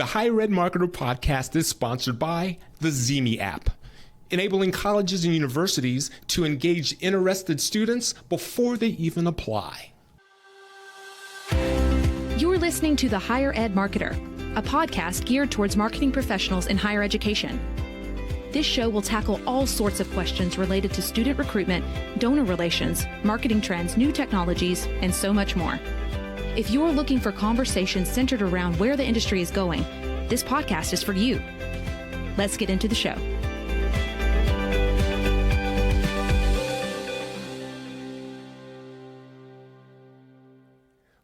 The Higher Ed Marketer podcast is sponsored by the Zemi app, enabling colleges and universities to engage interested students before they even apply. You're listening to The Higher Ed Marketer, a podcast geared towards marketing professionals in higher education. This show will tackle all sorts of questions related to student recruitment, donor relations, marketing trends, new technologies, and so much more. If you're looking for conversations centered around where the industry is going, this podcast is for you. Let's get into the show.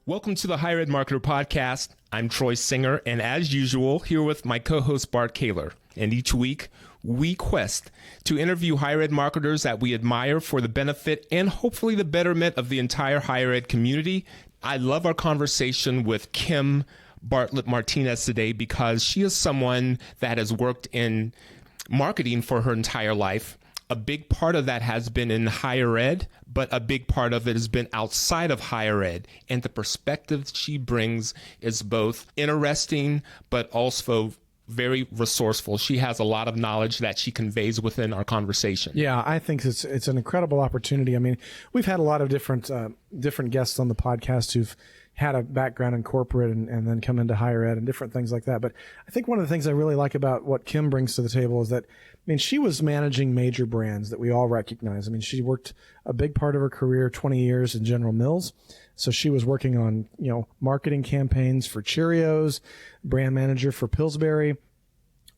Welcome to the Higher Ed Marketer podcast. I'm Troy Singer, and as usual, here with my co-host Bart Kaler. And each week, we quest to interview higher ed marketers that we admire for the benefit and hopefully the betterment of the entire higher ed community. I love our conversation with Kymm Bartlett Martinez today because she is someone that has worked in marketing for her entire life. A big part of that has been in higher ed, but a big part of it has been outside of higher ed. And the perspective she brings is both interesting, but also very resourceful. She has a lot of knowledge that she conveys within our conversation. Yeah, I think it's an incredible opportunity. I mean, we've had a lot of different guests on the podcast who've had a background in corporate and then come into higher ed and different things like that. But I think one of the things I really like about what Kymm brings to the table is that, I mean, she was managing major brands that we all recognize. I mean, she worked a big part of her career, 20 years in General Mills. So she was working on, marketing campaigns for Cheerios, brand manager for Pillsbury,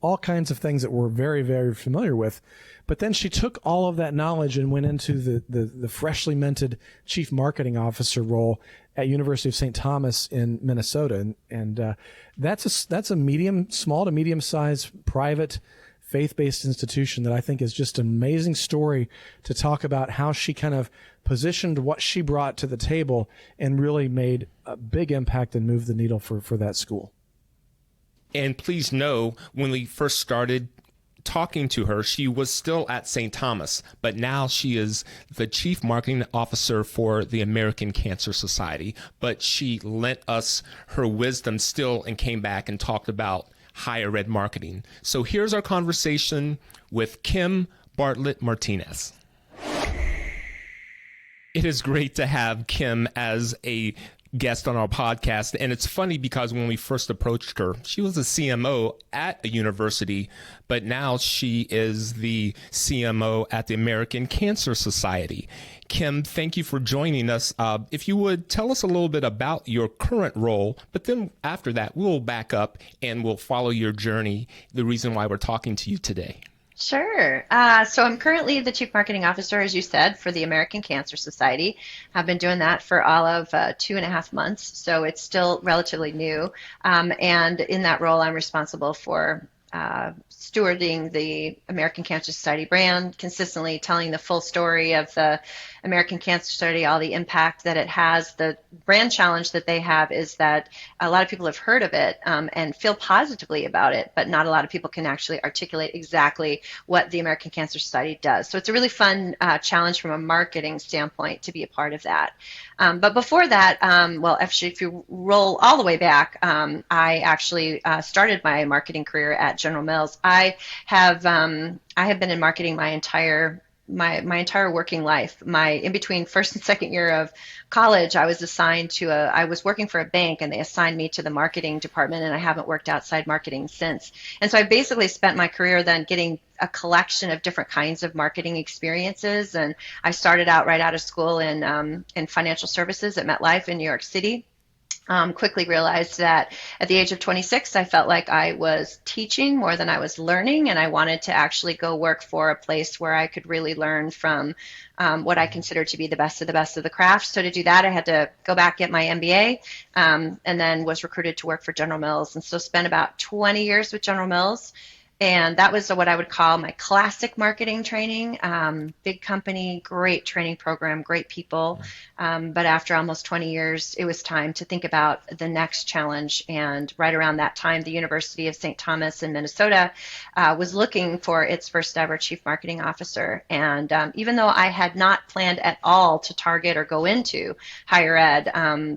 all kinds of things that we're very, very familiar with. But then she took all of that knowledge and went into the freshly minted chief marketing officer role at University of St. Thomas in Minnesota. And that's a small to medium sized private faith-based institution that I think is just an amazing story to talk about how she kind of positioned what she brought to the table and really made a big impact and moved the needle for that school. And please know, when we first started talking to her, she was still at St. Thomas, but now she is the chief marketing officer for the American Cancer Society. But she lent us her wisdom still and came back and talked about higher ed marketing. So here's our conversation with Kymm Bartlett Martinez. It is great to have Kymm as a guest on our podcast. And it's funny because when we first approached her, she was a CMO at a university, but now she is the CMO at the American Cancer Society. Kymm, thank you for joining us. If you would tell us a little bit about your current role, but then after that, we'll back up and we'll follow your journey, the reason why we're talking to you today. Sure. So I'm currently the Chief Marketing Officer, as you said, for the American Cancer Society. I've been doing that for all of 2.5 months, so it's still relatively new. And in that role, I'm responsible for stewarding the American Cancer Society brand, consistently telling the full story of the American Cancer Society, all the impact that it has. The brand challenge that they have is that a lot of people have heard of it and feel positively about it, but not a lot of people can actually articulate exactly what the American Cancer Society does. So it's a really fun challenge from a marketing standpoint to be a part of that. But before that, actually, if you roll all the way back, I actually started my marketing career at General Mills. I have been in marketing my entire working life. In between first and second year of college, I was assigned to I was working for a bank, and they assigned me to the marketing department, and I haven't worked outside marketing since. And so I basically spent my career then getting a collection of different kinds of marketing experiences. And I started out right out of school in financial services at MetLife in New York City. Quickly realized that at the age of 26, I felt like I was teaching more than I was learning, and I wanted to actually go work for a place where I could really learn from what I consider to be the best of the craft. So to do that, I had to go back, get my MBA, and then was recruited to work for General Mills. And so spent about 20 years with General Mills. And that was what I would call my classic marketing training. Big company, great training program, great people. But after almost 20 years, it was time to think about the next challenge. And right around that time, the University of St. Thomas in Minnesota was looking for its first ever chief marketing officer. And even though I had not planned at all to target or go into higher ed,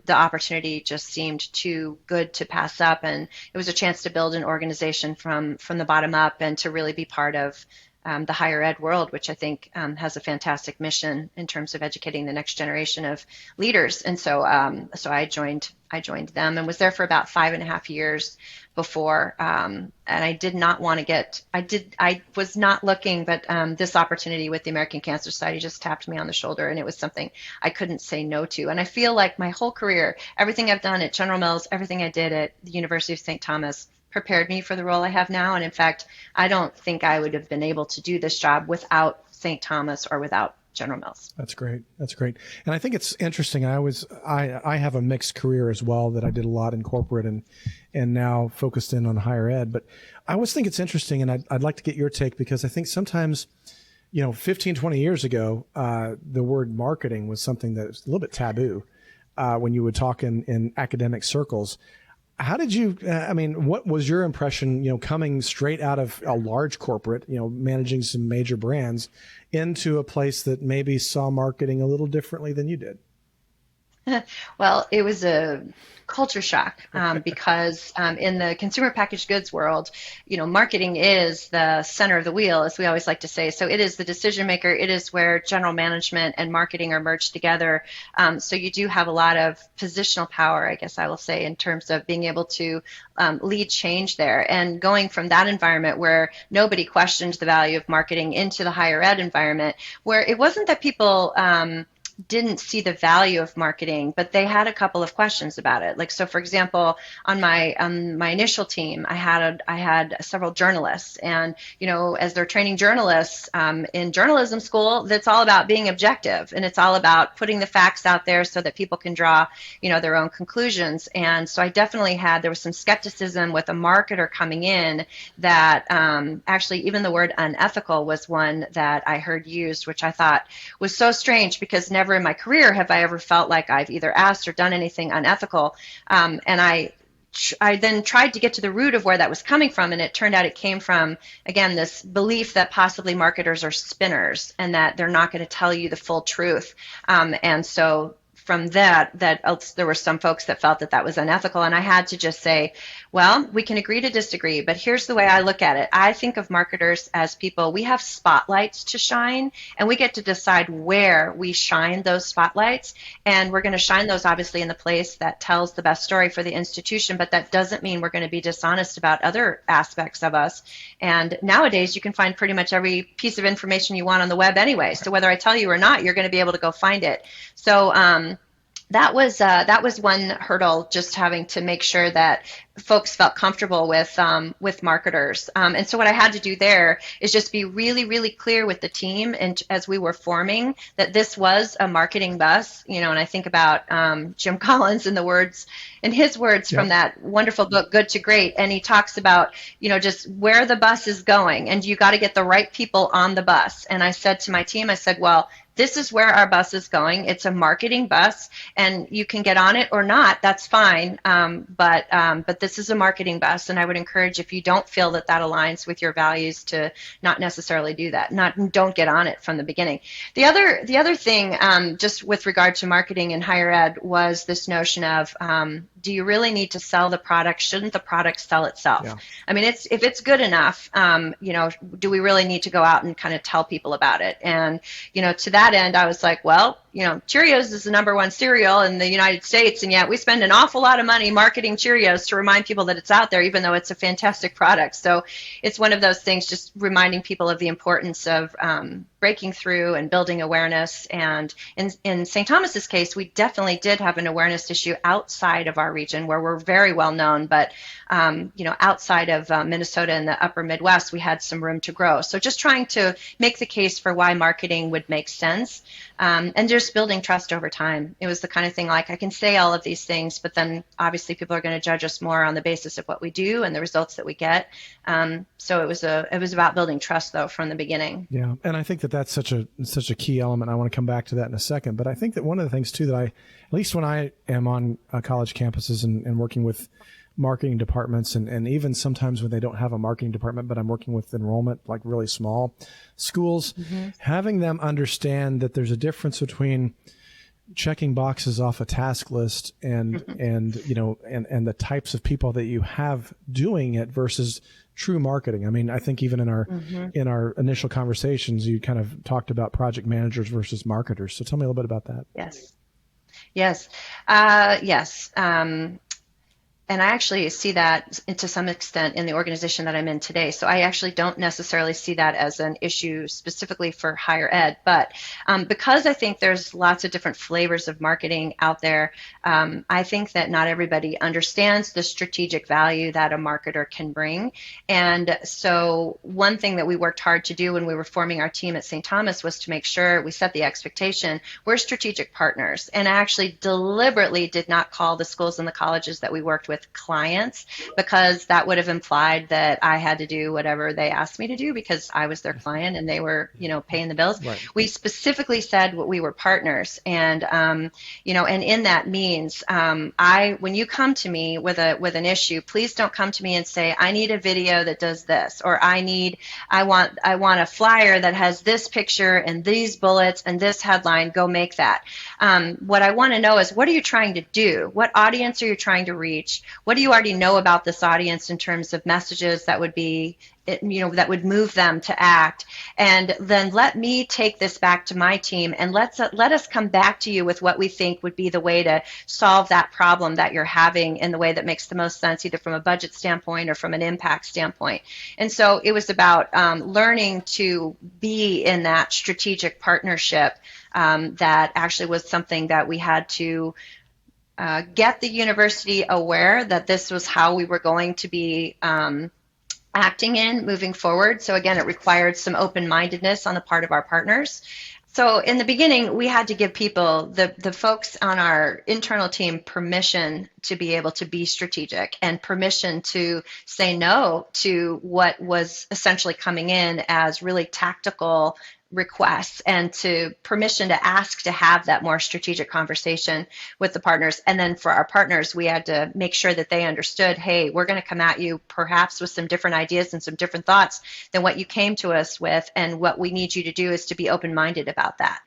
the opportunity just seemed too good to pass up. And it was a chance to build an organization from the bottom up and to really be part of the higher ed world, which I think has a fantastic mission in terms of educating the next generation of leaders. And so I joined them and was there for about 5.5 years before. And I did not want to I was not looking, but this opportunity with the American Cancer Society just tapped me on the shoulder, and it was something I couldn't say no to. And I feel like my whole career, everything I've done at General Mills, everything I did at the University of St. Thomas, prepared me for the role I have now. And in fact, I don't think I would have been able to do this job without St. Thomas or without General Mills. That's great. That's great. And I think it's interesting. I have a mixed career as well, that I did a lot in corporate and now focused in on higher ed. But I always think it's interesting, and I'd like to get your take, because I think sometimes, 15, 20 years ago, the word marketing was something that was a little bit taboo when you would talk in academic circles. How did you, what was your impression, coming straight out of a large corporate, managing some major brands, into a place that maybe saw marketing a little differently than you did? Well, it was a culture shock because in the consumer packaged goods world, marketing is the center of the wheel, as we always like to say. So it is the decision maker. It is where general management and marketing are merged together. So you do have a lot of positional power, I guess I will say, in terms of being able to lead change there. And going from that environment where nobody questioned the value of marketing into the higher ed environment, where it wasn't that people didn't see the value of marketing, but they had a couple of questions about it. Like, so for example, on my initial team, I had several journalists, and as they're training journalists in journalism school, that's all about being objective, and it's all about putting the facts out there so that people can draw their own conclusions. And so I definitely there was some skepticism with a marketer coming in that actually even the word unethical was one that I heard used, which I thought was so strange, because never in my career have I ever felt like I've either asked or done anything unethical. And I then tried to get to the root of where that was coming from, and it turned out it came from, again, this belief that possibly marketers are spinners and that they're not going to tell you the full truth. And so from that there were some folks that felt that was unethical, and I had to just say, well, we can agree to disagree, but here's the way I look at it. I think of marketers as people. We have spotlights to shine, and we get to decide where we shine those spotlights, and we're going to shine those obviously in the place that tells the best story for the institution, but that doesn't mean we're going to be dishonest about other aspects of us. And nowadays you can find pretty much every piece of information you want on the web anyway, so whether I tell you or not, you're going to be able to go find it. So that was one hurdle, just having to make sure that folks felt comfortable with marketers. And so what I had to do there is just be really, really clear with the team, and as we were forming, that this was a marketing bus, and I think about Jim Collins and his words from that wonderful book, Good to Great. And he talks about, just where the bus is going, and you got to get the right people on the bus. And I said to my team, well, this is where our bus is going. It's a marketing bus, and you can get on it or not. That's fine. But this is a marketing bus, and I would encourage, if you don't feel that aligns with your values, to not necessarily do that. Don't get on it from the beginning. The other thing, just with regard to marketing in higher ed, was this notion of, do you really need to sell the product? Shouldn't the product sell itself? Yeah. I mean, if it's good enough, do we really need to go out and kind of tell people about it? And, to that end, I was like, well, Cheerios is the #1 cereal in the United States, and yet we spend an awful lot of money marketing Cheerios to remind people that it's out there, even though it's a fantastic product. So it's one of those things, just reminding people of the importance of breaking through and building awareness. And in St. Thomas's case, we definitely did have an awareness issue outside of our region where we're very well known, but outside of Minnesota and the upper Midwest, we had some room to grow. So just trying to make the case for why marketing would make sense, and just building trust over time. It was the kind of thing like, I can say all of these things, but then obviously people are going to judge us more on the basis of what we do and the results that we get. So it was about building trust though from the beginning. Yeah, and I think that's such a key element. I want to come back to that in a second, but I think that one of the things too that at least when I am on college campuses and working with marketing departments, and even sometimes when they don't have a marketing department, but I'm working with enrollment, like really small schools, having them understand that there's a difference between checking boxes off a task list and the types of people that you have doing it versus true marketing. I mean, I think even in our initial conversations, you kind of talked about project managers versus marketers. So tell me a little bit about that. Yes. And I actually see that to some extent in the organization that I'm in today. So I actually don't necessarily see that as an issue specifically for higher ed. But because I think there's lots of different flavors of marketing out there, I think that not everybody understands the strategic value that a marketer can bring. And so one thing that we worked hard to do when we were forming our team at St. Thomas was to make sure we set the expectation we're strategic partners. And I actually deliberately did not call the schools and the colleges that we worked with clients, because that would have implied that I had to do whatever they asked me to do because I was their client and they were, paying the bills. Right. We specifically said we were partners, and and in that means when you come to me with an issue, please don't come to me and say I need a video that does this, or I want a flyer that has this picture and these bullets and this headline. Go make that. What I want to know is, what are you trying to do? What audience are you trying to reach? What do you already know about this audience in terms of messages that would be, that would move them to act? And then let me take this back to my team and let us come back to you with what we think would be the way to solve that problem that you're having in the way that makes the most sense, either from a budget standpoint or from an impact standpoint. And so it was about learning to be in that strategic partnership that actually was something that we had to get the university aware that this was how we were going to be acting in moving forward. So again, it required some open-mindedness on the part of our partners. So in the beginning, we had to give people, the folks on our internal team, permission to be able to be strategic and permission to say no to what was essentially coming in as really tactical requests, and to permission to ask to have that more strategic conversation with the partners. And then for our partners, we had to make sure that they understood, hey, we're going to come at you perhaps with some different ideas and some different thoughts than what you came to us with. And what we need you to do is to be open-minded about that.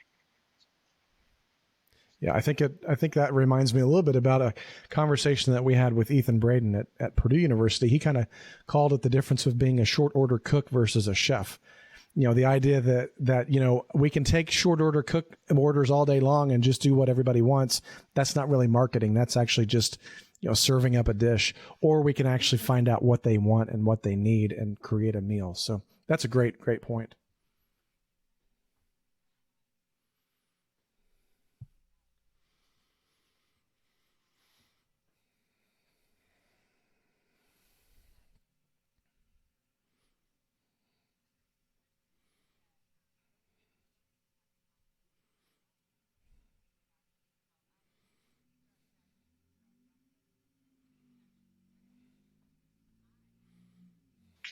Yeah, I think that reminds me a little bit about a conversation that we had with Ethan Braden at Purdue University. He kind of called it the difference of being a short order cook versus a chef. The idea that we can take short order cook orders all day long and just do what everybody wants. That's not really marketing. That's actually just, serving up a dish. Or we can actually find out what they want and what they need and create a meal. So that's a great, great point.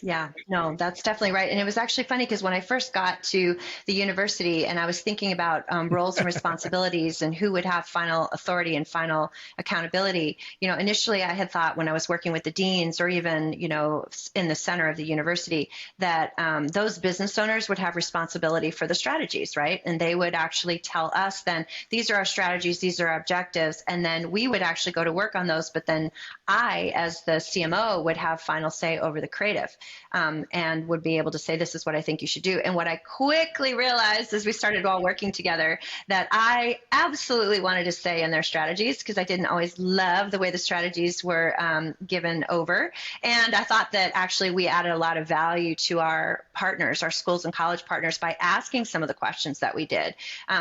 Yeah, no, that's definitely right. And it was actually funny because when I first got to the university and I was thinking about roles and responsibilities and who would have final authority and final accountability, initially I had thought when I was working with the deans or even, in the center of the university, that those business owners would have responsibility for the strategies, right? And they would actually tell us then, these are our strategies, these are our objectives. And then we would actually go to work on those. But then I, as the CMO, would have final say over the creative, and would be able to say, this is what I think you should do. And what I quickly realized as we started all working together, that I absolutely wanted to say in their strategies, because I didn't always love the way the strategies were given over. And I thought that actually we added a lot of value to our partners, our schools and college partners, by asking some of the questions that we did.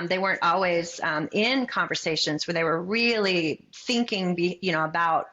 They weren't always in conversations where they were really thinking, about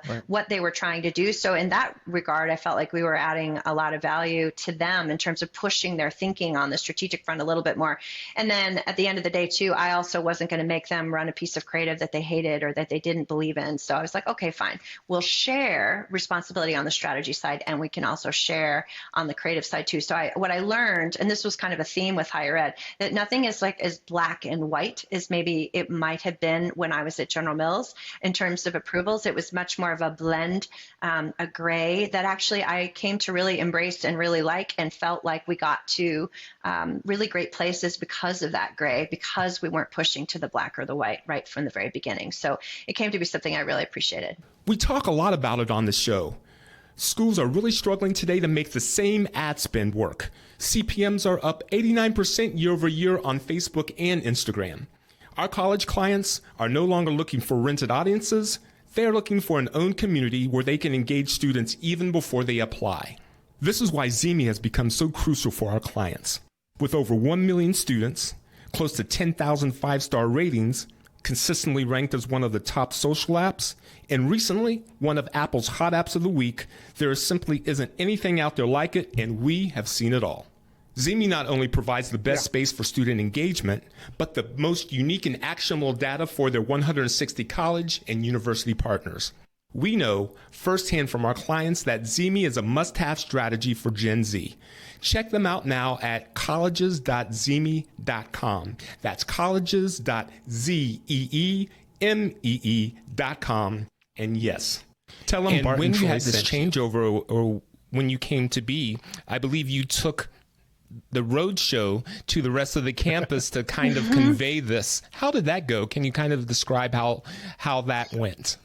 Right. what they were trying to do. So in that regard, I felt like we were adding a lot of value to them in terms of pushing their thinking on the strategic front a little bit more. And then at the end of the day, too, I also wasn't going to make them run a piece of creative that they hated or that they didn't believe in. So I was like, okay, fine. We'll share responsibility on the strategy side, and we can also share on the creative side, too. So what I learned, and this was kind of a theme with higher ed, that nothing is like as black and white as maybe it might have been when I was at General Mills in terms of approvals. It was much more of a blend, a gray that actually I came to really embrace and really like, and felt like we got to really great places because of that gray, because we weren't pushing to the black or the white right from the very beginning. So it came to be something I really appreciated. We talk a lot about it on the show. Schools are really struggling today to make the same ad spend work. CPMs are up 89% year over year on Facebook and Instagram. Our college clients are no longer looking for rented audiences. They're looking for an owned community where they can engage students even before they apply. This is why Zemi has become so crucial for our clients. With over 1 million students, close to 10,000 five-star ratings, consistently ranked as one of the top social apps, and recently one of Apple's hot apps of the week, there simply isn't anything out there like it, and we have seen it all. Zemi not only provides the best space for student engagement, but the most unique and actionable data for their 160 college and university partners. We know firsthand from our clients that Zemi is a must-have strategy for Gen Z. Check them out now at colleges.zemi.com. That's colleges.zemi.com. And yes, tell them Bart and Troy sent you. When you had this changeover, or when you came to be, I believe you took the road show to the rest of the campus to kind of convey this. How did that go? Can you kind of describe how that went?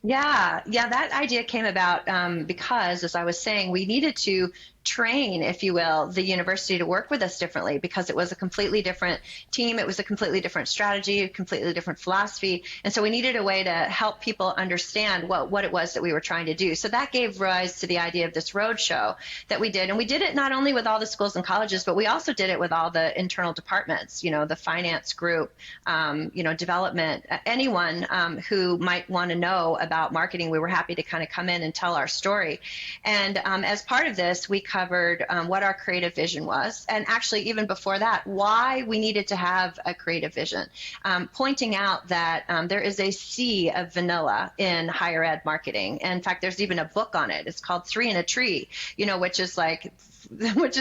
Yeah, that idea came about because, as I was saying, we needed to train, if you will, the university to work with us differently, because it was a completely different team. It was a completely different strategy, a completely different philosophy. And so we needed a way to help people understand what it was that we were trying to do. So that gave rise to the idea of this road show that we did. And we did it not only with all the schools and colleges, but we also did it with all the internal departments, the finance group, development, anyone who might want to know about marketing. We were happy to kind of come in and tell our story. And as part of this, we covered what our creative vision was, and actually even before that, why we needed to have a creative vision, pointing out that there is a sea of vanilla in higher ed marketing. And in fact, there's even a book on it. It's called 3 in a Tree, which is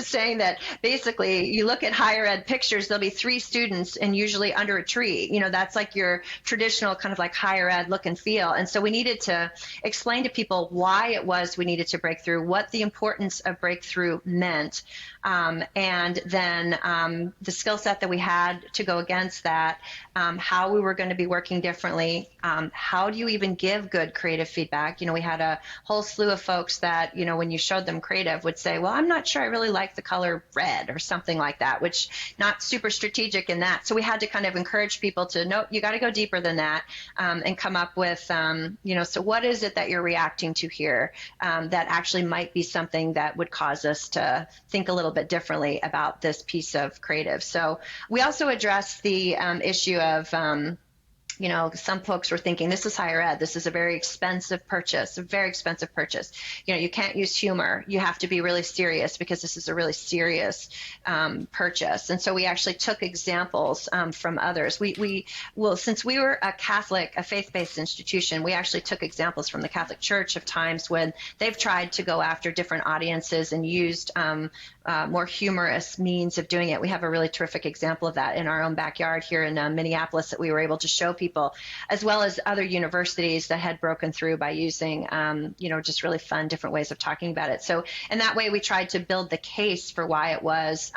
saying that basically you look at higher ed pictures, there'll be 3 students and usually under a tree. That's like your traditional kind of like higher ed look and feel. And so we needed to explain to people why it was we needed to break through, what the importance of breakthrough meant, and then the skill set that we had to go against that, how we were going to be working differently, how do you even give good creative feedback? We had a whole slew of folks that, when you showed them creative would say, well, I'm not sure I really like the color red or something like that, which not super strategic in that. So we had to kind of encourage people to know, you got to go deeper than that, and come up with, so what is it that you're reacting to here that actually might be something that would cause us to think a little bit differently about this piece of creative. So we also addressed the issue of some folks were thinking, this is higher ed. This is a very expensive purchase, You can't use humor. You have to be really serious because this is a really serious purchase. And so we actually took examples from others. Since we were a faith-based institution, we actually took examples from the Catholic Church of times when they've tried to go after different audiences and used more humorous means of doing it. We have a really terrific example of that in our own backyard here in Minneapolis that we were able to show people people, as well as other universities that had broken through by using, just really fun, different ways of talking about it. So in that way, we tried to build the case for why it was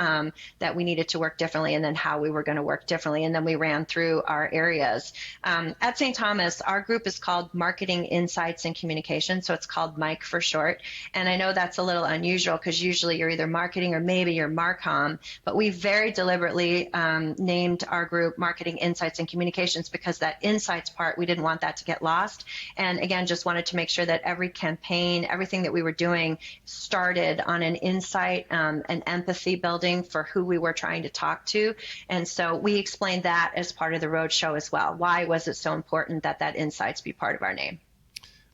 that we needed to work differently, and then how we were going to work differently. And then we ran through our areas. At St. Thomas, our group is called Marketing Insights and Communication. So it's called MIC for short. And I know that's a little unusual because usually you're either marketing or maybe you're Marcom, but we very deliberately named our group Marketing Insights and Communications because that insights part, we didn't want that to get lost. And again, just wanted to make sure that every campaign, everything that we were doing started on an insight, an empathy building for who we were trying to talk to. And so we explained that as part of the roadshow as well. Why was it so important that that insights be part of our name?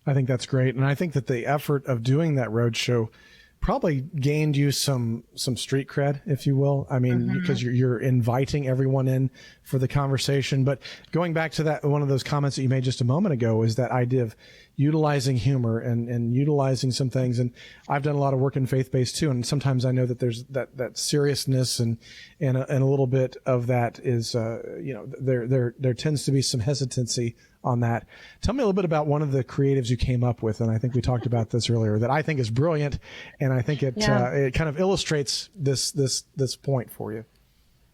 I think that's great. And I think that the effort of doing that roadshow probably gained you some street cred, if you will. I mean, because you're inviting everyone in for the conversation. But going back to that, one of those comments that you made just a moment ago is that idea of utilizing humor and utilizing some things. And I've done a lot of work in faith-based too. And sometimes I know that there's that seriousness and a little bit of that is, there tends to be some hesitancy on that. Tell me a little bit about one of the creatives you came up with. And I think we talked about this earlier, that I think is brilliant. And I think it kind of illustrates this point for you.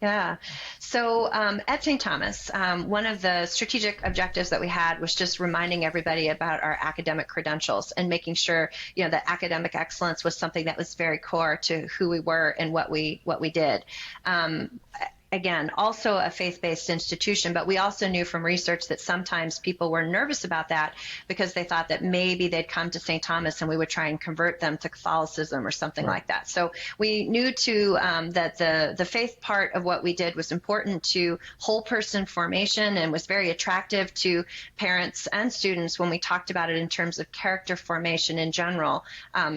Yeah. So at St. Thomas, one of the strategic objectives that we had was just reminding everybody about our academic credentials and making sure, that academic excellence was something that was very core to who we were and what we did. Again, also a faith-based institution, but we also knew from research that sometimes people were nervous about that because they thought that maybe they'd come to St. Thomas and we would try and convert them to Catholicism or something like that. So we knew that the faith part of what we did was important to whole person formation and was very attractive to parents and students when we talked about it in terms of character formation in general.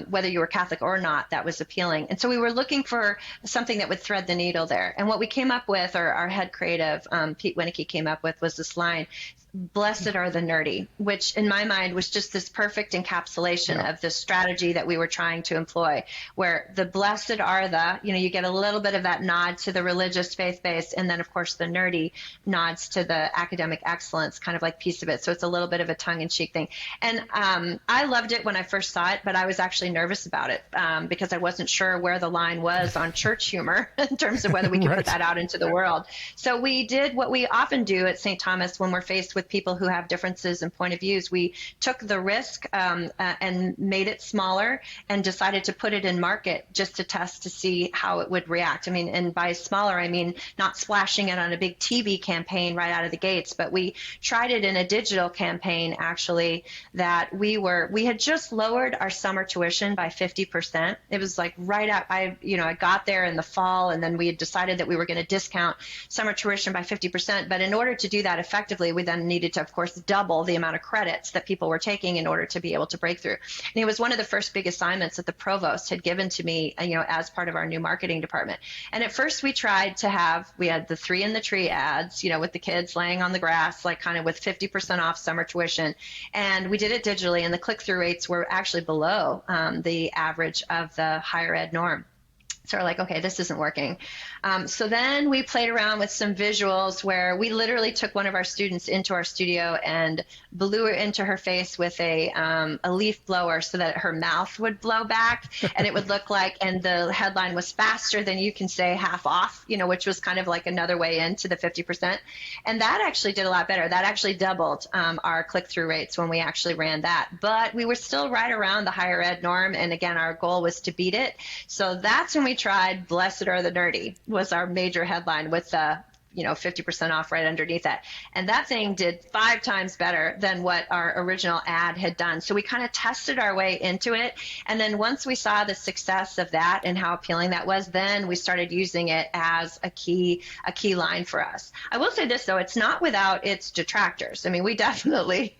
Whether you were Catholic or not, that was appealing. And so we were looking for something that would thread the needle there. And what we came up with, or our head creative, Pete Winnicky, came up with, was this line, "Blessed are the nerdy," which in my mind was just this perfect encapsulation of the strategy that we were trying to employ, where the blessed are the, you get a little bit of that nod to the religious faith-based, and then of course the nerdy nods to the academic excellence kind of like piece of it. So it's a little bit of a tongue-in-cheek thing. And I loved it when I first saw it, but I was actually nervous about it because I wasn't sure where the line was on church humor in terms of whether we could put that out into the world. So we did what we often do at St. Thomas when we're faced with people who have differences in point of views. We took the risk and made it smaller and decided to put it in market just to test to see how it would react. I mean, and by smaller, I mean not splashing it on a big TV campaign right out of the gates, but we tried it in a digital campaign, actually, that we had just lowered our summer tuition by 50%. It was like right up, I got there in the fall, and then we had decided that we were going to discount summer tuition by 50%. But in order to do that effectively, we then needed to, of course, double the amount of credits that people were taking in order to be able to break through. And it was one of the first big assignments that the provost had given to me, as part of our new marketing department. And at first we tried to we had the 3 in the Tree ads, with the kids laying on the grass, like kind of with 50% off summer tuition. And we did it digitally, and the click-through rates were actually below the average of the higher ed norm. So we're like, okay, this isn't working. So then we played around with some visuals where we literally took one of our students into our studio and blew it into her face with a leaf blower so that her mouth would blow back, and it would look like, and the headline was "Faster than you can say half off," which was kind of like another way into the 50%. And that actually did a lot better. That actually doubled our click-through rates when we actually ran that. But we were still right around the higher ed norm. And again, our goal was to beat it. So that's when we tried "Blessed are the nerdy" was our major headline with 50% off right underneath that. And that thing did 5 times better than what our original ad had done. So we kind of tested our way into it. And then once we saw the success of that and how appealing that was, then we started using it as a key line for us. I will say this, though, it's not without its detractors. I mean, we definitely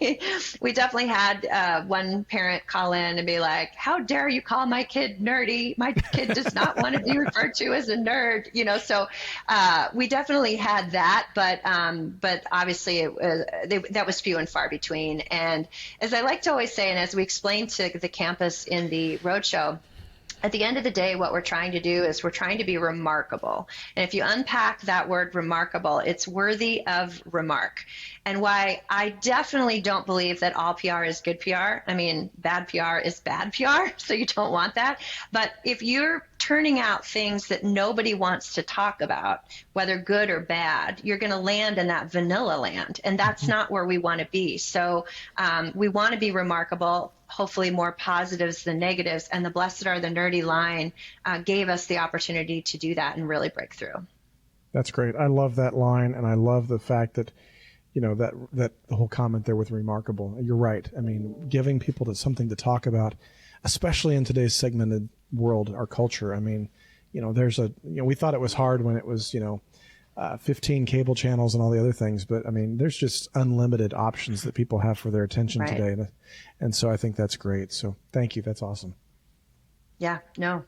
had one parent call in and be like, "How dare you call my kid nerdy? My kid does not want to be referred to as a nerd." So we definitely had that, but obviously that was few and far between. And as I like to always say, and as we explained to the campus in the roadshow, at the end of the day, what we're trying to do is we're trying to be remarkable. And if you unpack that word remarkable, it's worthy of remark. And why I definitely don't believe that all PR is good PR. I mean, bad PR is bad PR, so you don't want that. But if you're turning out things that nobody wants to talk about, whether good or bad, you're going to land in that vanilla land. And that's not where we want to be. So we want to be remarkable, hopefully more positives than negatives. And the blessed are the nerdy line gave us the opportunity to do that and really break through. That's great. I love that line. And I love the fact that, that the whole comment there with remarkable. You're right. I mean, giving people something to talk about, especially in today's segmented world, our culture. I mean, we thought it was hard when it was, 15 cable channels and all the other things. But I mean, there's just unlimited options that people have for their attention today. And so I think that's great. So thank you. That's awesome. Yeah, no.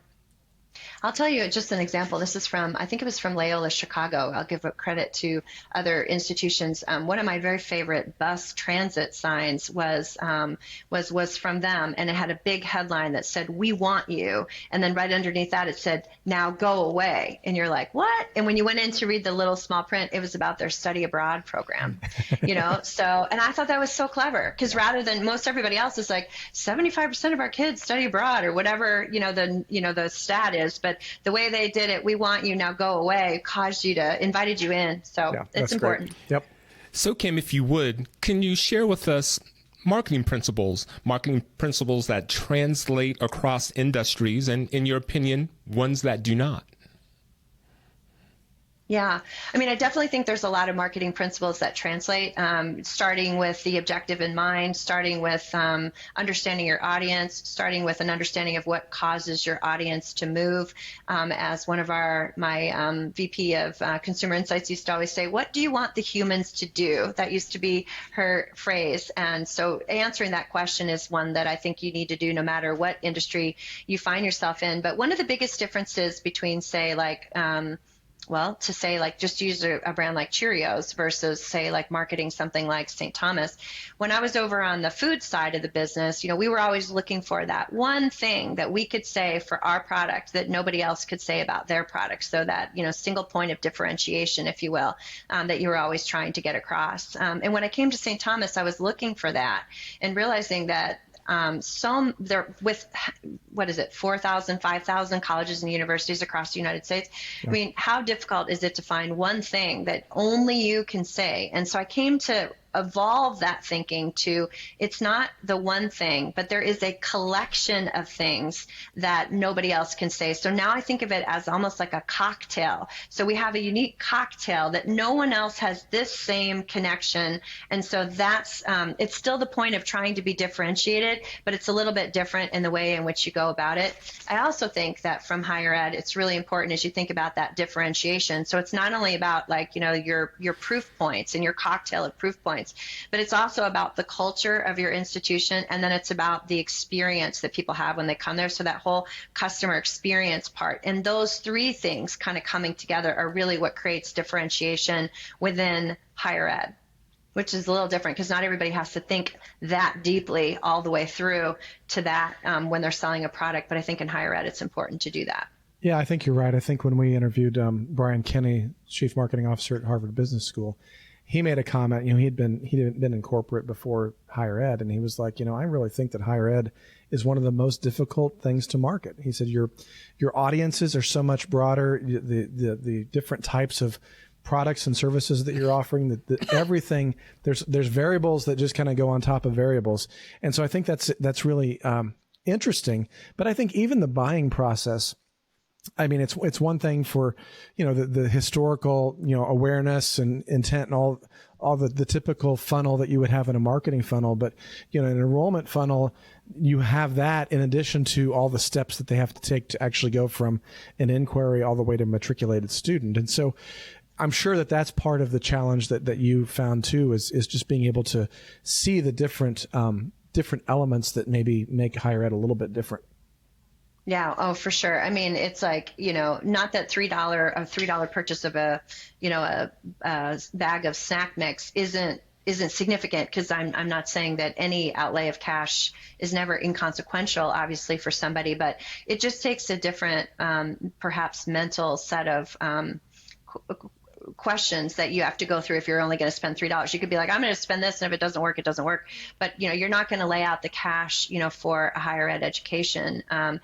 I'll tell you just an example. This is I think it was from Loyola Chicago. I'll give credit to other institutions. One of my very favorite bus transit signs was from them, and it had a big headline that said, "We want you." And then right underneath that, it said, "Now go away." And you're like, what? And when you went in to read the little small print, it was about their study abroad program, So, and I thought that was so clever, because rather than most everybody else is like 75% of our kids study abroad or whatever, the stat is. But the way they did it, "We want you, now go away," invited you in. So it's important. Great. Yep. So Kymm, if you would, can you share with us marketing principles that translate across industries and, in your opinion, ones that do not? Yeah. I mean, I definitely think there's a lot of marketing principles that translate, starting with the objective in mind, starting with understanding your audience, starting with an understanding of what causes your audience to move. As one of my VP of Consumer Insights used to always say, "What do you want the humans to do?" That used to be her phrase. And so answering that question is one that I think you need to do no matter what industry you find yourself in. But one of the biggest differences between, say, just use a brand like Cheerios versus, say, like marketing something like St. Thomas. When I was over on the food side of the business, we were always looking for that one thing that we could say for our product that nobody else could say about their product. So that, single point of differentiation, if you will, that you were always trying to get across. And when I came to St. Thomas, I was looking for that and realizing that there with 4,000, 5,000 colleges and universities across the United States. Yeah. I mean, how difficult is it to find one thing that only you can say? And so I came to evolve that thinking to, it's not the one thing, but there is a collection of things that nobody else can say. So now I think of it as almost like a cocktail. So we have a unique cocktail that no one else has this same connection. And so that's, it's still the point of trying to be differentiated, but it's a little bit different in the way in which you go about it. I also think that from higher ed, it's really important as you think about that differentiation. So it's not only about your proof points and your cocktail of proof points, but it's also about the culture of your institution, and then it's about the experience that people have when they come there. So that whole customer experience part, and those three things kind of coming together are really what creates differentiation within higher ed, which is a little different because not everybody has to think that deeply all the way through to that when they're selling a product. But I think in higher ed, it's important to do that. Yeah, I think you're right. I think when we interviewed Brian Kinney, Chief Marketing Officer at Harvard Business School, he made a comment. He'd been in corporate before higher ed, and he was like, I really think that higher ed is one of the most difficult things to market. He said your audiences are so much broader. The different types of products and services that you're offering, that everything, there's variables that just kind of go on top of variables, and so I think that's really interesting. But I think even the buying process, I mean, it's one thing for, the historical, awareness and intent and all the typical funnel that you would have in a marketing funnel. But, an enrollment funnel, you have that in addition to all the steps that they have to take to actually go from an inquiry all the way to matriculated student. And so I'm sure that that's part of the challenge that you found too, is just being able to see the different elements that maybe make higher ed a little bit different. Yeah. Oh, for sure. I mean, it's like, not that $3 purchase of a bag of snack mix isn't isn't significant, because I'm not saying that any outlay of cash is never inconsequential, obviously, for somebody, but it just takes a different, perhaps mental set of questions that you have to go through if you're only going to spend $3. You could be like, I'm going to spend this, and if it doesn't work, it doesn't work. But you're not going to lay out the cash, for a higher ed education, and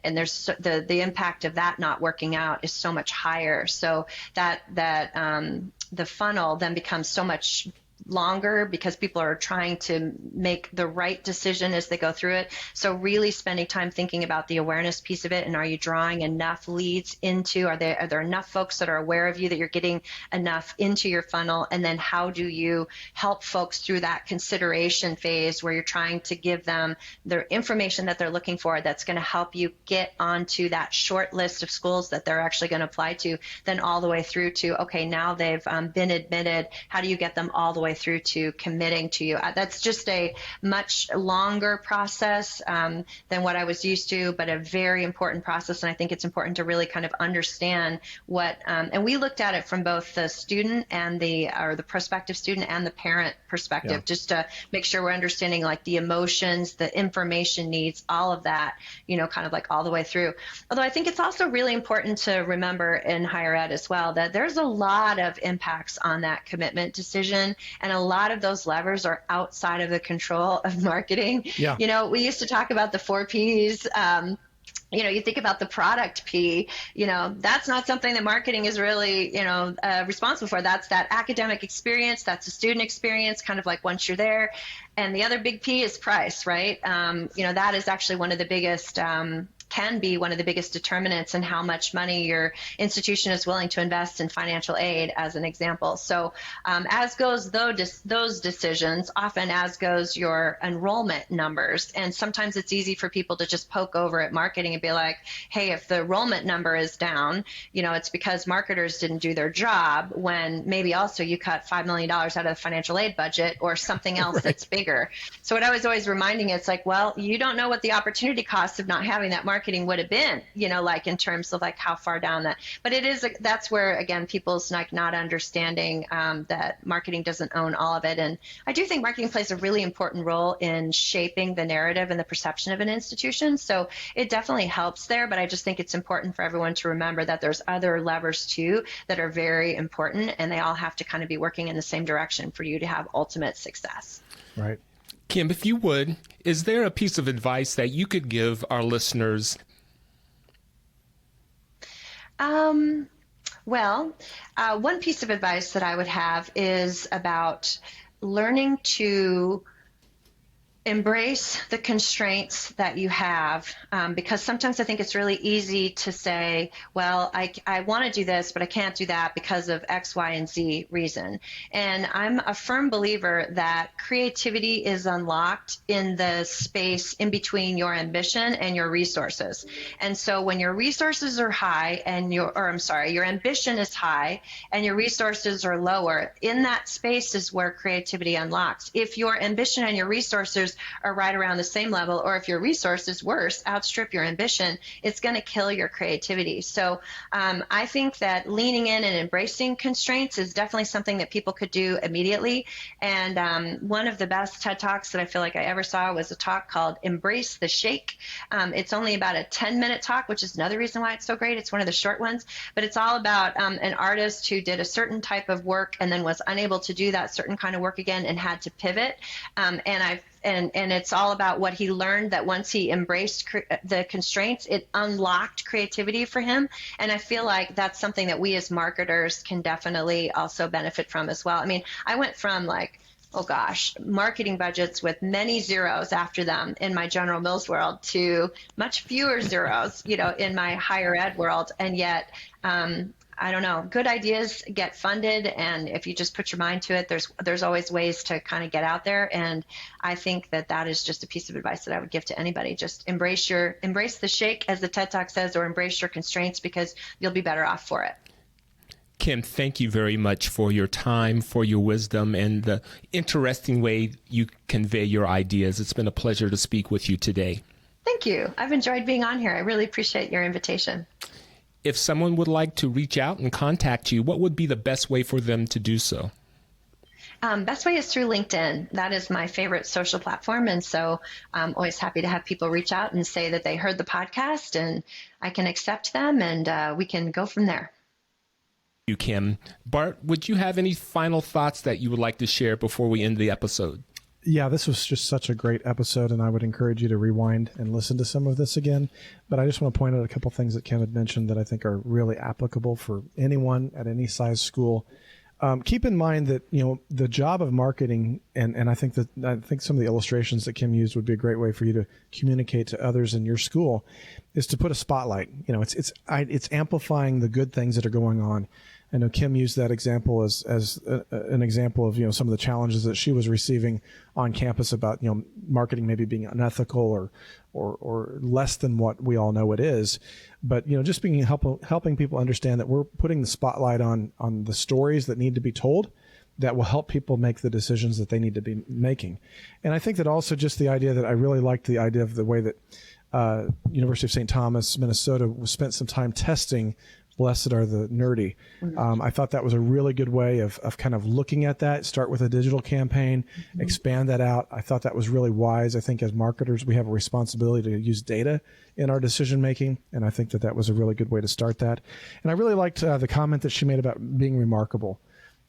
there's the impact of that not working out is so much higher. So that the funnel then becomes so much longer because people are trying to make the right decision as they go through it. So really spending time thinking about the awareness piece of it, and are you drawing enough leads into, are there enough folks that are aware of you that you're getting enough into your funnel? And then how do you help folks through that consideration phase where you're trying to give them the information that they're looking for that's going to help you get onto that short list of schools that they're actually going to apply to, then all the way through to, okay, now they've been admitted. How do you get them all the way through to committing to you? That's just a much longer process than what I was used to, but a very important process. And I think it's important to really kind of understand what, and we looked at it from both the student and the prospective student and the parent perspective, just to make sure we're understanding like the emotions, the information needs, all of that, kind of like all the way through. Although I think it's also really important to remember in higher ed as well that there's a lot of impacts on that commitment decision, and a lot of those levers are outside of the control of marketing. We used to talk about the 4 Ps. You think about the product P, that's not something that marketing is really, responsible for. That's that academic experience. That's the student experience, kind of like once you're there. And the other big P is price, right? That is actually one of the biggest, can be one of the biggest determinants in how much money your institution is willing to invest in financial aid, as an example. So as goes those decisions, often as goes your enrollment numbers. And sometimes it's easy for people to just poke over at marketing and be like, hey, if the enrollment number is down, it's because marketers didn't do their job, when maybe also you cut $5 million out of the financial aid budget or something else that's bigger. So what I was always reminding, it's like, well, you don't know what the opportunity cost of not having that marketing would have been, like in terms of like how far down that, but it is, that's where, again, people's like not understanding that marketing doesn't own all of it. And I do think marketing plays a really important role in shaping the narrative and the perception of an institution. So it definitely helps there, but I just think it's important for everyone to remember that there's other levers too that are very important, and they all have to kind of be working in the same direction for you to have ultimate success. Right. Kymm, if you would, is there a piece of advice that you could give our listeners? One piece of advice that I would have is about learning to embrace the constraints that you have, because sometimes I think it's really easy to say, well, I want to do this, but I can't do that because of X, Y, and Z reason. And I'm a firm believer that creativity is unlocked in the space in between your ambition and your resources. And so when your resources are high and your ambition is high and your resources are lower, in that space is where creativity unlocks. If your ambition and your resources are right around the same level, or if your resources, worse, outstrip your ambition, it's going to kill your creativity. So I think that leaning in and embracing constraints is definitely something that people could do immediately. And one of the best TED Talks that I feel like I ever saw was a talk called Embrace the Shake. It's only about a 10-minute talk, which is another reason why it's so great. It's one of the short ones, but it's all about an artist who did a certain type of work and then was unable to do that certain kind of work again and had to pivot. And it's all about what he learned, that once he embraced the constraints, it unlocked creativity for him. And I feel like that's something that we as marketers can definitely also benefit from as well. I mean, I went from marketing budgets with many zeros after them in my General Mills world to much fewer zeros, in my higher ed world. And yet, I don't know, good ideas get funded, and if you just put your mind to it, there's always ways to kind of get out there. And I think that is just a piece of advice that I would give to anybody. Just embrace the shake, as the TED Talk says, or embrace your constraints, because you'll be better off for it. Kymm, thank you very much for your time, for your wisdom, and the interesting way you convey your ideas. It's been a pleasure to speak with you today. Thank you. I've enjoyed being on here. I really appreciate your invitation. If someone would like to reach out and contact you, what would be the best way for them to do so? Best way is through LinkedIn. That is my favorite social platform. And so I'm always happy to have people reach out and say that they heard the podcast, and I can accept them, and we can go from there. You, Kymm. Bart, would you have any final thoughts that you would like to share before we end the episode? Yeah, this was just such a great episode, and I would encourage you to rewind and listen to some of this again. But I just want to point out a couple things that Kymm had mentioned that I think are really applicable for anyone at any size school. Keep in mind that, the job of marketing, and I think some of the illustrations that Kymm used would be a great way for you to communicate to others in your school, is to put a spotlight. It's amplifying the good things that are going on. I know Kymm used that example as an example of some of the challenges that she was receiving on campus about marketing maybe being unethical or less than what we all know it is. But just helping people understand that we're putting the spotlight on the stories that need to be told that will help people make the decisions that they need to be making. And I think that also just the idea that I really liked the idea of the way that University of St. Thomas, Minnesota spent some time testing Blessed Are the Nerdy. I thought that was a really good way of kind of looking at that. Start with a digital campaign, expand that out. I thought that was really wise. I think as marketers, we have a responsibility to use data in our decision making, and I think that was a really good way to start that. And I really liked the comment that she made about being remarkable.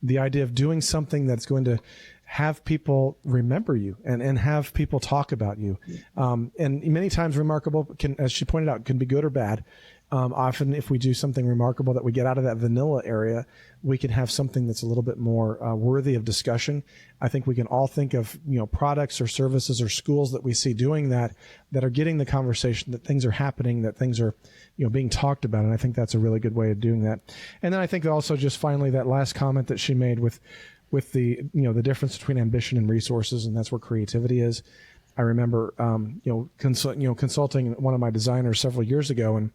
The idea of doing something that's going to have people remember you and have people talk about you. And many times remarkable can, as she pointed out, can be good or bad. Often if we do something remarkable that we get out of that vanilla area, we can have something that's a little bit more worthy of discussion. I think we can all think of, products or services or schools that we see doing that are getting the conversation, that things are happening, that things are, being talked about. And I think that's a really good way of doing that. And then I think also just finally that last comment that she made with the, the difference between ambition and resources, and that's where creativity is. I remember, consulting one of my designers several years ago, and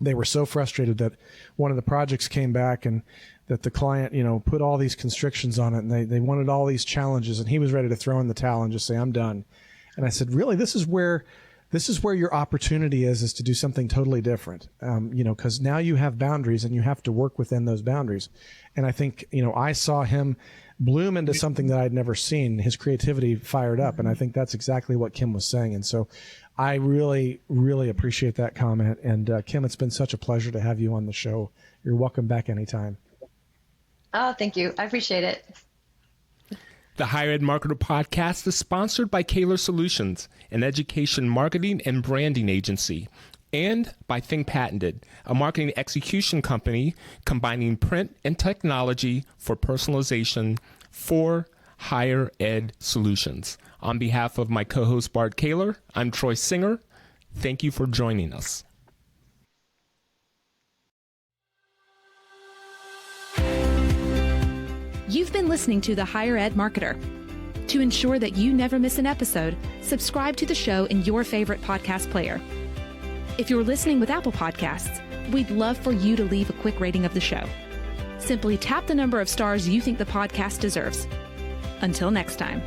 they were so frustrated that one of the projects came back and that the client, put all these constrictions on it, and they wanted all these challenges, and he was ready to throw in the towel and just say, I'm done. And I said, really, this is where your opportunity is to do something totally different. Because now you have boundaries and you have to work within those boundaries. And I think, I saw him bloom into something that I'd never seen. His creativity fired up. And I think that's exactly what Kymm was saying. And so I really, really appreciate that comment. And Kymm, it's been such a pleasure to have you on the show. You're welcome back anytime. Oh, thank you. I appreciate it. The Higher Ed Marketer Podcast is sponsored by Kaler Solutions, an education marketing and branding agency, and by Think Patented, a marketing execution company combining print and technology for personalization for higher ed solutions. On behalf of my co-host Bart Kaler, I'm Troy Singer. Thank you for joining us. You've been listening to The Higher Ed Marketer. To ensure that you never miss an episode, subscribe to the show in your favorite podcast player. If you're listening with Apple Podcasts, we'd love for you to leave a quick rating of the show. Simply tap the number of stars you think the podcast deserves. Until next time.